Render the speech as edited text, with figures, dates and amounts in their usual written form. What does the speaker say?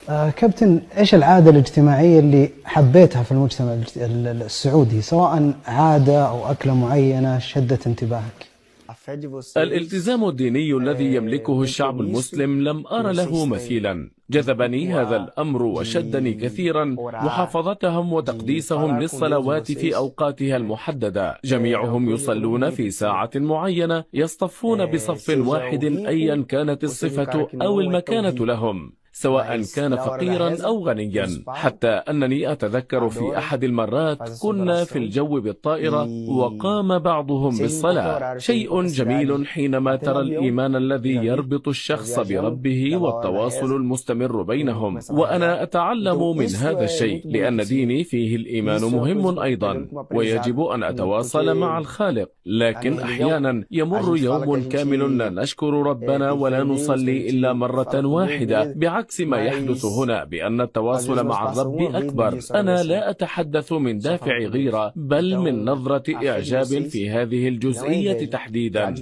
كابتن، إيش العادة الاجتماعية اللي حبيتها في المجتمع السعودي، سواء عادة أو أكلة معينة شدت انتباهك؟ الالتزام الديني الذي يملكه الشعب المسلم لم أر له مثيلا. جذبني هذا الأمر وشدني كثيرا محافظتهم وتقديسهم للصلوات في أوقاتها المحددة. جميعهم يصلون في ساعة معينة، يصطفون بصف واحد أيا كانت الصفة أو المكانة لهم، سواء كان فقيرا أو غنيا. حتى أنني أتذكر في أحد المرات كنا في الجو بالطائرة وقام بعضهم بالصلاة. شيء جميل حينما ترى الإيمان الذي يربط الشخص بربه والتواصل المستمر بينهم، وأنا أتعلم من هذا الشيء لأن ديني فيه الإيمان مهم أيضا، ويجب أن أتواصل مع الخالق. لكن أحيانا يمر يوم كامل لا نشكر ربنا ولا نصلي إلا مرة واحدة، بعكس ما يحدث هنا بأن التواصل مع الرب أكبر. أنا لا أتحدث من دافع غيرة، بل من نظرة إعجاب في هذه الجزئية تحديدا.